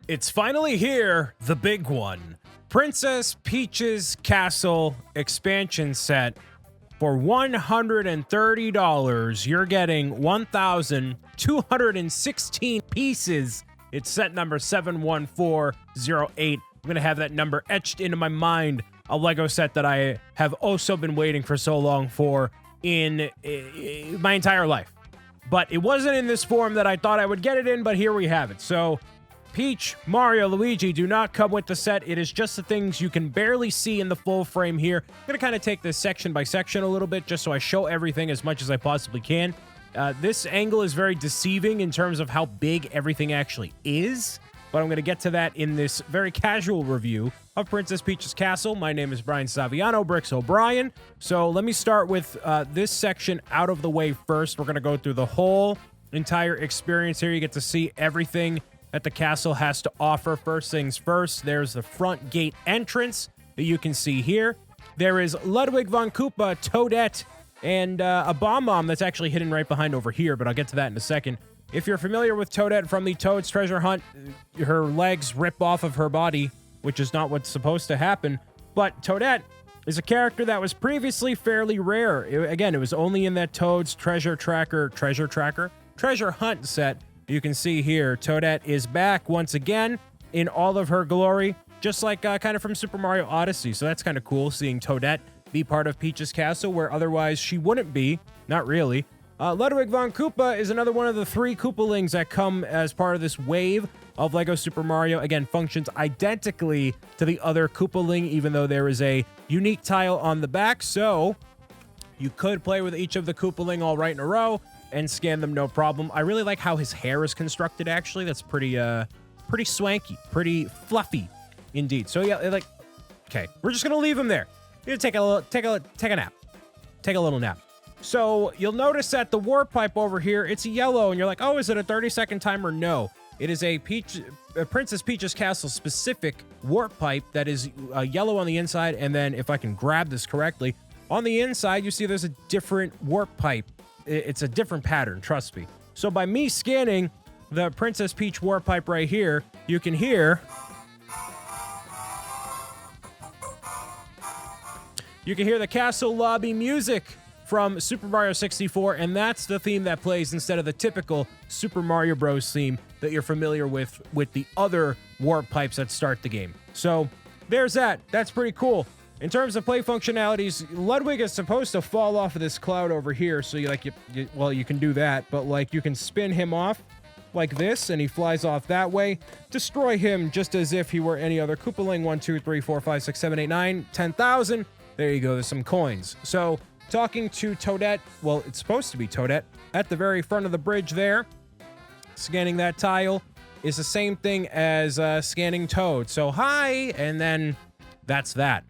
It's finally here, the big one. Princess Peach's Castle expansion set. For $130, you're getting 1,216 pieces. It's set number 71408. I'm going to have that number etched into my mind. A Lego set that I have also been waiting for so long for in my entire life. But it wasn't in this form that I thought I would get it in, but here we have it. So Peach, Mario, Luigi do not come with the set. It is just the things you can barely see in the full frame here. I'm going to kind of take this section by section a little bit just so I show everything as much as I possibly can. This angle is very deceiving in terms of how big everything actually is, but I'm going to get to that in this very casual review of Princess Peach's Castle. My name is Brian Saviano, BricksOBrian. So let me start with this section out of the way first. We're going to go through the whole entire experience here. You get to see everything that the castle has to offer. First things first, there's the front gate entrance that you can see here. There is Ludwig Von Koopa, Toadette, and a Bob-omb that's actually hidden right behind over here, but I'll get to that in a second. If you're familiar with Toadette from the Toad's Treasure Hunt, her legs rip off of her body, which is not what's supposed to happen. But Toadette is a character that was previously fairly rare. Again, it was only in that Toad's Treasure Hunt set. You can see here, Toadette is back once again in all of her glory, just like kind of from Super Mario Odyssey. So that's kind of cool, seeing Toadette be part of Peach's Castle, where otherwise she wouldn't be. Not really. Ludwig Von Koopa is another one of the 3 Koopalings that come as part of this wave of Lego Super Mario. Again, functions identically to the other Koopaling, even though there is a unique tile on the back. So you could play with each of the Koopaling all right in a row and scan them no problem. I really like how his hair is constructed, actually. That's pretty swanky, pretty fluffy indeed. So yeah, like, okay, we're just gonna leave him there. You're gonna take a nap. Take a little nap. So you'll notice that the warp pipe over here, it's yellow, and you're like, oh, is it a 30-second timer? No. It is a Princess Peach's Castle specific warp pipe that is yellow on the inside, and then if I can grab this correctly, on the inside, you see there's a different warp pipe. It's a different pattern, trust me. So by me scanning the Princess Peach warp pipe right here, you can hear the castle lobby music from Super Mario 64, and that's the theme that plays instead of the typical Super Mario Bros. Theme that you're familiar with the other warp pipes that start the game. So there's that. That's pretty cool. In terms of play functionalities, Ludwig is supposed to fall off of this cloud over here, so you can do that, but like you can spin him off like this, and he flies off that way. Destroy him just as if he were any other Koopaling. 1, 2, 3, 4, 5, 6, 7, 8, 9, 10,000. There you go, there's some coins. So talking to Toadette, well, it's supposed to be Toadette, at the very front of the bridge there, scanning that tile is the same thing as scanning Toad. So hi, and then that's that.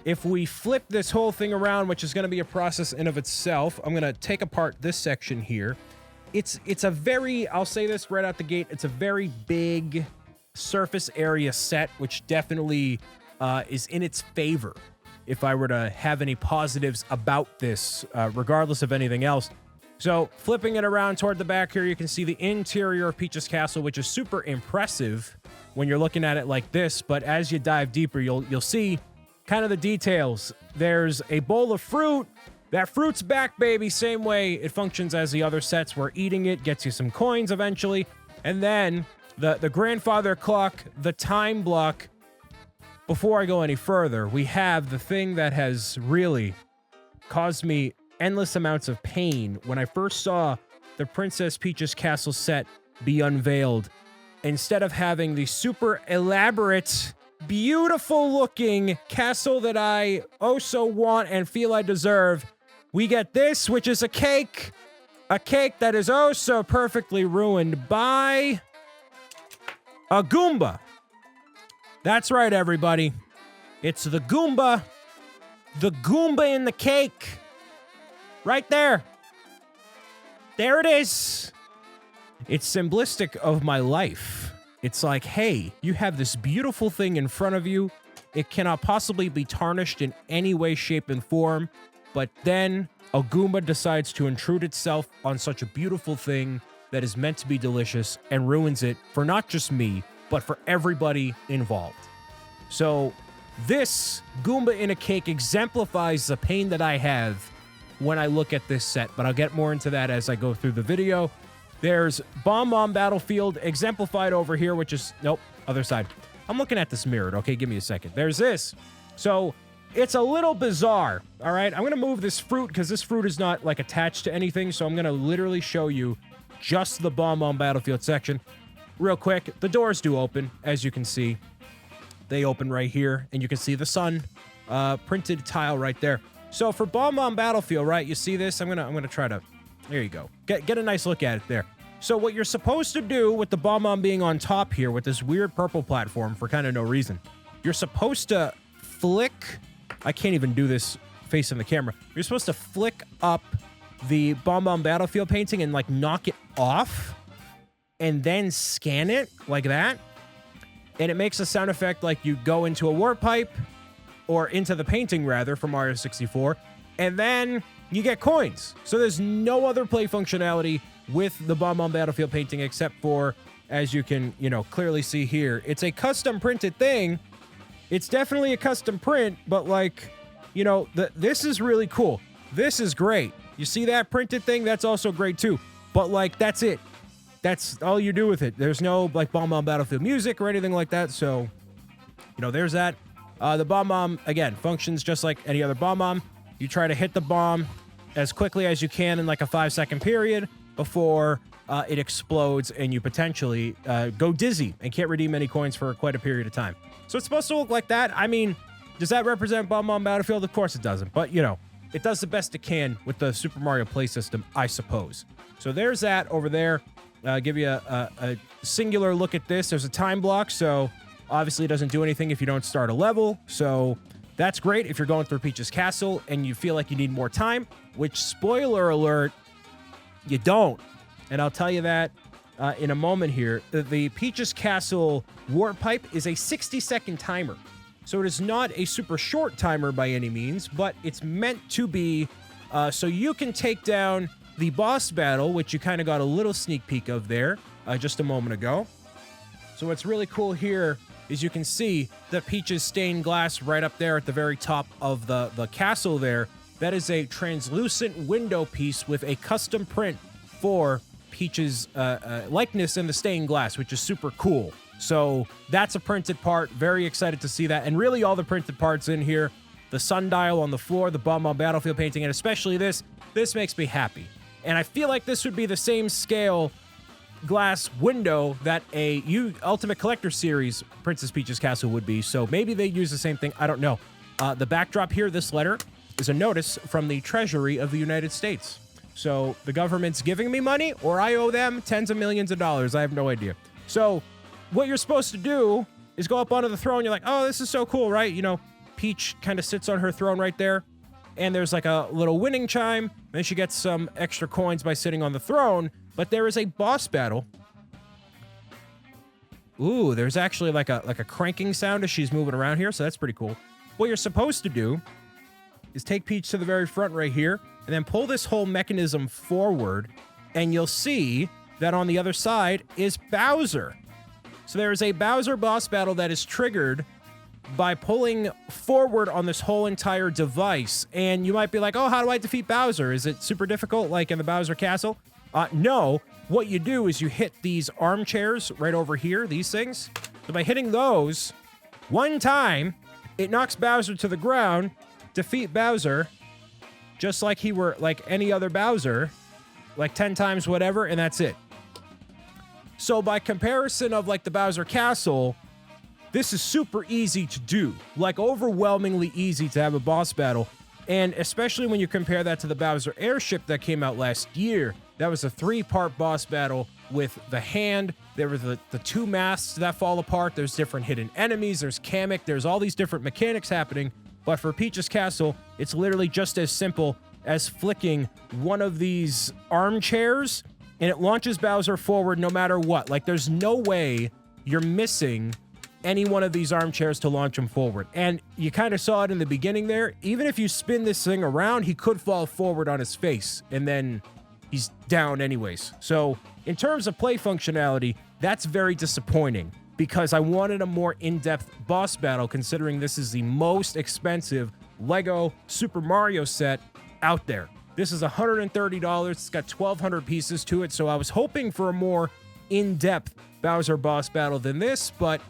If we flip this whole thing around, which is going to be a process in of itself, I'm going to take apart this section here. It's a very, I'll say this right out the gate, it's a very big surface area set, which definitely is in its favor if I were to have any positives about this, regardless of anything else. So flipping it around toward the back here, you can see the interior of Peach's Castle, which is super impressive when you're looking at it like this. But as you dive deeper, you'll see kind of the details. There's a bowl of fruit. That fruit's back, baby. Same way it functions as the other sets, where eating it gets you some coins eventually. And then the grandfather clock, the time block. Before I go any further, we have the thing that has really caused me endless amounts of pain when I first saw the Princess Peach's Castle set be unveiled. Instead of having the super elaborate, beautiful looking castle that I oh so want and feel I deserve, we get this, which is a cake that is oh so perfectly ruined by a Goomba. That's right, everybody. It's the Goomba in the cake. Right there. There it is. It's symbolistic of my life. It's like, hey, you have this beautiful thing in front of you. It cannot possibly be tarnished in any way, shape, and form. But then a Goomba decides to intrude itself on such a beautiful thing that is meant to be delicious and ruins it for not just me, but for everybody involved. So this Goomba in a Cake exemplifies the pain that I have when I look at this set, but I'll get more into that as I go through the video. There's Bob-omb Battlefield exemplified over here, which is, nope, other side. I'm looking at this mirrored. Okay, give me a second. There's this. So it's a little bizarre, all right? I'm going to move this fruit because this fruit is not, like, attached to anything, so I'm going to literally show you just the Bob-omb Battlefield section. Real quick, the doors do open, as you can see. They open right here, and you can see the sun printed tile right there. So for Bob-omb Battlefield, right, you see this? I'm gonna try to, there you go. Get a nice look at it there. So what you're supposed to do with the Bob-omb being on top here with this weird purple platform for kind of no reason, you're supposed to flick, I can't even do this facing the camera. You're supposed to flick up the Bob-omb Battlefield painting and like knock it off and then scan it like that. And it makes a sound effect like you go into a warp pipe or into the painting rather from Mario 64, and then you get coins. So there's no other play functionality with the Bob-omb Battlefield painting except for, as you can, clearly see here, it's a custom printed thing. It's definitely a custom print, but like, this is really cool. This is great. You see that printed thing? That's also great too. But like, that's it. That's all you do with it. There's no like Bob-omb Battlefield music or anything like that. So, there's that. The Bob-omb, again, functions just like any other Bob-omb. You try to hit the bomb as quickly as you can in like a 5-second period before it explodes and you potentially go dizzy and can't redeem any coins for quite a period of time. So it's supposed to look like that. I mean, does that represent Bob-omb Battlefield? Of course it doesn't. But, it does the best it can with the Super Mario Play system, I suppose. So there's that over there. Give you a singular look at this. There's a time block, so obviously it doesn't do anything if you don't start a level. So that's great if you're going through Peach's Castle and you feel like you need more time, which, spoiler alert, you don't. And I'll tell you that in a moment here. The Peach's Castle warp pipe is a 60-second timer. So it is not a super short timer by any means, but it's meant to be so you can take down the boss battle, which you kind of got a little sneak peek of there just a moment ago. So what's really cool here is you can see the Peach's stained glass right up there at the very top of the castle there. That is a translucent window piece with a custom print for Peach's likeness in the stained glass, which is super cool. So that's a printed part. Very excited to see that. And really all the printed parts in here, the sundial on the floor, the Bob-omb Battlefield painting, and especially this makes me happy. And I feel like this would be the same scale glass window that a Ultimate Collector Series Princess Peach's Castle would be. So maybe they use the same thing. I don't know. The backdrop here, this letter, is a notice from the Treasury of the United States. So the government's giving me money, or I owe them tens of millions of dollars. I have no idea. So what you're supposed to do is go up onto the throne. You're like, oh, this is so cool, right? Peach kind of sits on her throne right there. And there's like a little winning chime. Then she gets some extra coins by sitting on the throne. But there is a boss battle. Ooh, there's actually like a cranking sound as she's moving around here. So that's pretty cool. What you're supposed to do is take Peach to the very front right here. And then pull this whole mechanism forward. And you'll see that on the other side is Bowser. So there is a Bowser boss battle that is triggered by pulling forward on this whole entire device. And you might be like, oh, how do I defeat Bowser? Is it super difficult like in the Bowser Castle? No. What you do is you hit these armchairs right over here, these things. So by hitting those one time, it knocks Bowser to the ground, defeat Bowser, just like he were like any other Bowser, like 10 times whatever, and that's it. So by comparison of like the Bowser Castle, this is super easy to do, like overwhelmingly easy to have a boss battle. And especially when you compare that to the Bowser Airship that came out last year, that was a 3-part boss battle with the hand. There were the 2 masks that fall apart. There's different hidden enemies. There's Kamek. There's all these different mechanics happening. But for Peach's Castle, it's literally just as simple as flicking one of these armchairs and it launches Bowser forward no matter what. Like there's no way you're missing any one of these armchairs to launch him forward. And you kind of saw it in the beginning there. Even if you spin this thing around, he could fall forward on his face and then he's down anyways. So in terms of play functionality, that's very disappointing. because I wanted a more in-depth boss battle, considering this is the most expensive Lego Super Mario set out there. This is $130. It's got 1,200 pieces to it, so I was hoping for a more in-depth Bowser boss battle than this, but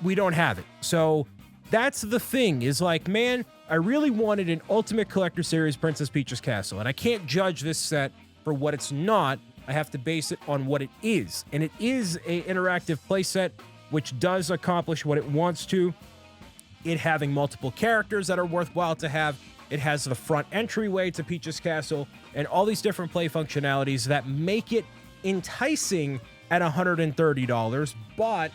we don't have it. So that's the thing, is like, man, I really wanted an Ultimate Collector Series Princess Peach's Castle, and I can't judge this set for what it's not. I have to base it on what it is, and it is an interactive playset, which does accomplish what it wants to. It having multiple characters that are worthwhile to have. It has the front entryway to Peach's Castle and all these different play functionalities that make it enticing at $130. But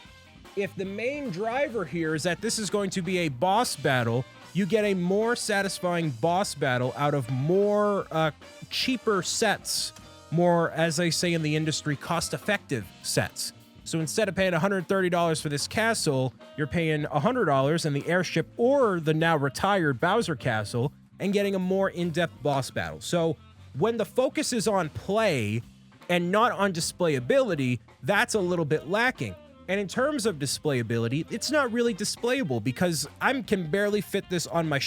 if the main driver here is that this is going to be a boss battle, you get a more satisfying boss battle out of more cheaper sets, more, as they say in the industry, cost-effective sets. So instead of paying $130 for this castle, you're paying $100 in the Airship or the now retired Bowser Castle and getting a more in-depth boss battle. So when the focus is on play and not on displayability, that's a little bit lacking. And in terms of displayability, it's not really displayable because I can barely fit this on my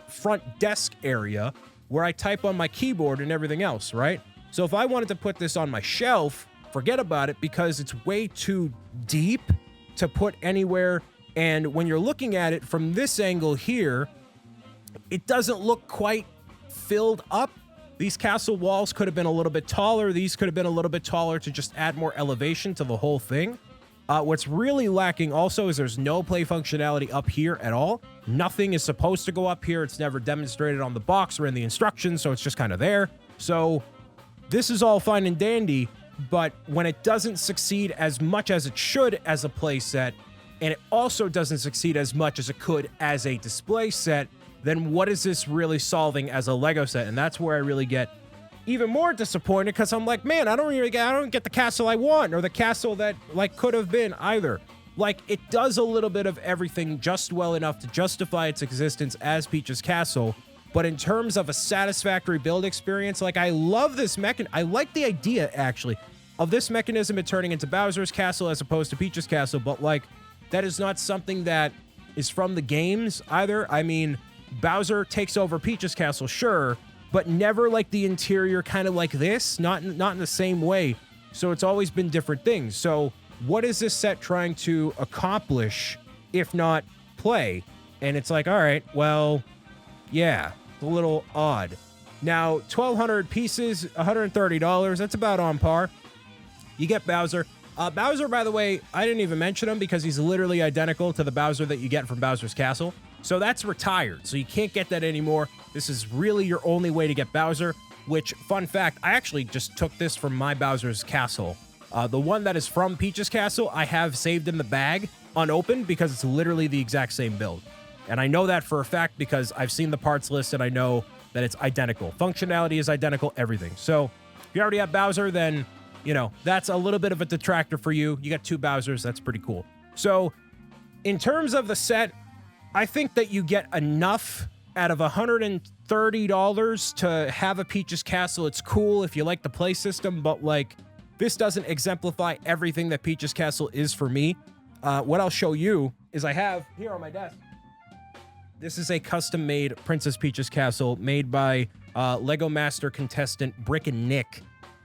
front desk area where I type on my keyboard and everything else, right? So if I wanted to put this on my shelf, forget about it because it's way too deep to put anywhere. And when you're looking at it from this angle here, it doesn't look quite filled up. These castle walls could have been a little bit taller. These could have been a little bit taller to just add more elevation to the whole thing. What's really lacking also is there's no play functionality up here at all. Nothing is supposed to go up here. It's never demonstrated on the box or in the instructions, so it's just kind of there. So this is all fine and dandy, but when it doesn't succeed as much as it should as a play set, and it also doesn't succeed as much as it could as a display set, then what is this really solving as a Lego set? And that's where I really get even more disappointed, because I'm like, man, I don't get the castle I want, or the castle that like could have been either. Like, it does a little bit of everything just well enough to justify its existence as Peach's Castle, but in terms of a satisfactory build experience, like, I love this I like the idea, actually, of this mechanism it turning into Bowser's Castle as opposed to Peach's Castle, but like, that is not something that is from the games either. I mean, Bowser takes over Peach's Castle, sure, but never like the interior kind of like this, not in the same way. So it's always been different things. So what is this set trying to accomplish, if not play? And it's like, all right, well, yeah, it's a little odd. Now, 1,200 pieces, $130, that's about on par. You get Bowser. Bowser, by the way, I didn't even mention him because he's literally identical to the Bowser that you get from Bowser's Castle. So that's retired, so you can't get that anymore. This is really your only way to get Bowser, which, fun fact, I actually just took this from my Bowser's Castle. The one that is from Peach's Castle, I have saved in the bag, unopened, because it's literally the exact same build. And I know that for a fact because I've seen the parts list and I know that it's identical. Functionality is identical, everything. So if you already have Bowser, then, you know, that's a little bit of a detractor for you. You got two Bowsers, that's pretty cool. So in terms of the set, I think that you get enough out of $130 to have a Peach's Castle. It's cool if you like the play system, but like, this doesn't exemplify everything that Peach's Castle is for me. What I'll show you is I have here on my desk. This is a custom-made Princess Peach's Castle made by Lego Master contestant Brick and Nick.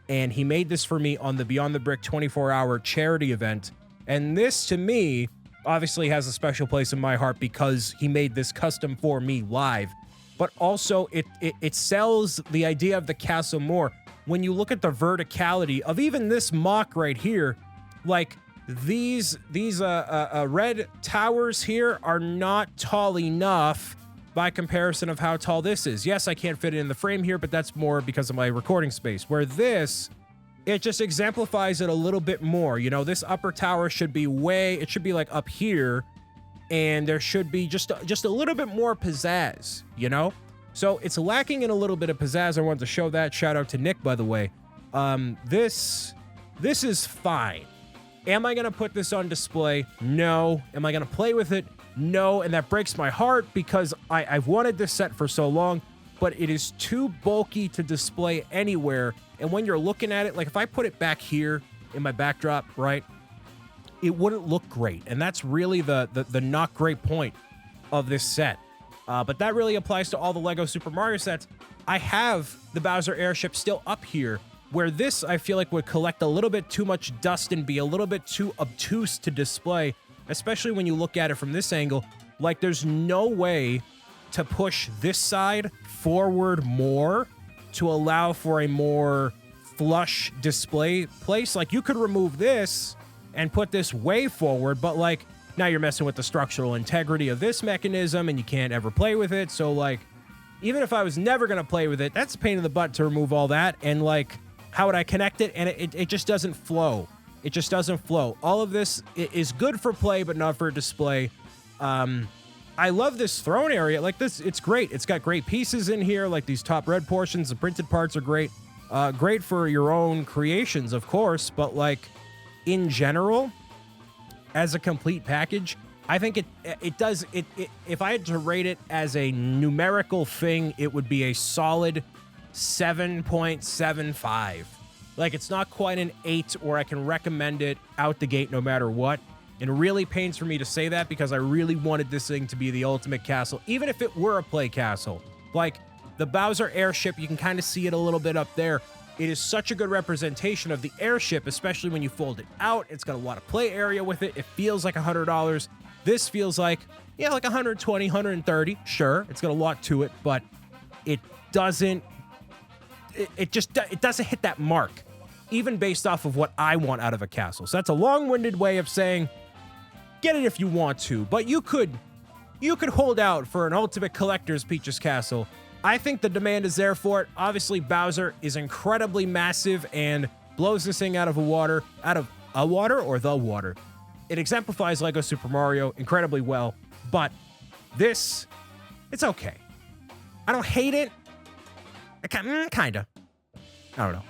And he made this for me on the Beyond the Brick 24-hour charity event. And this, to me, obviously has a special place in my heart because he made this custom for me live. But also, it sells the idea of the castle more. When you look at the verticality of even this mock right here, like, these red towers here are not tall enough by comparison of how tall this is. Yes, I can't fit it in the frame here, but that's more because of my recording space. Where this, it just exemplifies it a little bit more. You know, this upper tower should be it should be like up here, and there should be just a little bit more pizzazz, you know? So it's lacking in a little bit of pizzazz. I wanted to show that. Shout out to Nick, by the way. This is fine. Am I going to put this on display? No. Am I going to play with it? No. And that breaks my heart because I've wanted this set for so long, but it is too bulky to display anywhere. And when you're looking at it, like if I put it back here in my backdrop, right? it wouldn't look great. And that's really the not great point of this set. But that really applies to all the Lego Super Mario sets. I have the Bowser Airship still up here, where this, I feel like, would collect a little bit too much dust and be a little bit too obtuse to display, especially when you look at it from this angle. Like, there's no way to push this side forward more to allow for a more flush display place. Like, you could remove this and put this way forward, but, like, now you're messing with the structural integrity of this mechanism, and you can't ever play with it. So, like, even if I was never going to play with it, that's a pain in the butt to remove all that. And, like, how would I connect it? And it just doesn't flow. It just doesn't flow. All of this is good for play, but not for display. I love this throne area. Like, this, it's great. It's got great pieces in here, like these top red portions. The printed parts are great. Great for your own creations, of course. But, like, in general, as a complete package, I think it does. If I had to rate it as a numerical thing, it would be a solid 7.75. Like, it's not quite an 8, or I can recommend it out the gate no matter what. It really pains for me to say that, because I really wanted this thing to be the ultimate castle, even if it were a play castle. Like, the Bowser Airship, you can kind of see it a little bit up there. It is such a good representation of the airship, especially when you fold it out. It's got a lot of play area with it. It feels like $100. This feels like, yeah, like 120, 130. Sure, it's got a lot to it, but it doesn't, it doesn't hit that mark, even based off of what I want out of a castle. So that's a long-winded way of saying, get it if you want to, but you could hold out for an ultimate collector's Peach's Castle. I think the demand is there for it. Obviously, Bowser is incredibly massive and blows this thing out of the water. It exemplifies Lego Super Mario incredibly well, but this, it's okay. I don't hate it. Kinda. I don't know.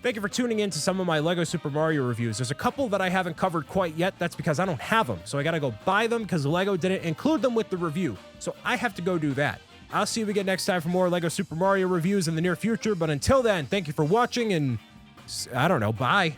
Thank you for tuning in to some of my Lego Super Mario reviews. There's a couple that I haven't covered quite yet. That's because I don't have them. So I gotta go buy them because Lego didn't include them with the review. So I have to go do that. I'll see you again next time for more Lego Super Mario reviews in the near future. But until then, thank you for watching, and I don't know, bye.